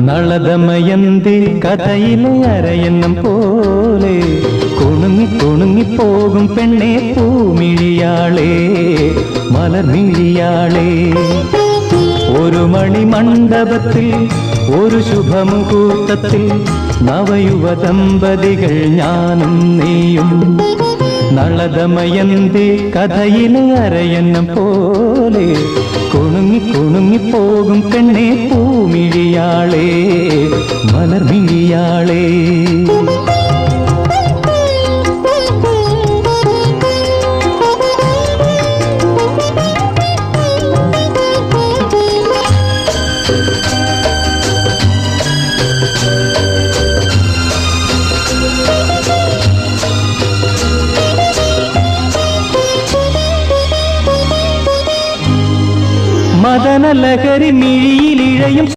നളദമയന്തി കഥയിലെ അരയന്നം പോലെ കുണുങ്ങി കുണുങ്ങി പോകും പെണ്ണെ പൂമിഴിയാളേ മലർമിഴിയാളേ. ഒരു മണിമണ്ഡപത്തിൽ ഒരു ശുഭമുഹൂർത്തത്തിൽ നവയുവ ദമ്പതികൾ ഞാനും നീയും. നളദമയന്തി കഥയിലെ അരയന്നം പോലെ കുണുങ്ങി കുണുങ്ങി പോകും പെണ്ണെ പൂമിഴിയാളേ മലർമിഴിയാളേ. മദനലഹരി മിഴിയിലിഴയും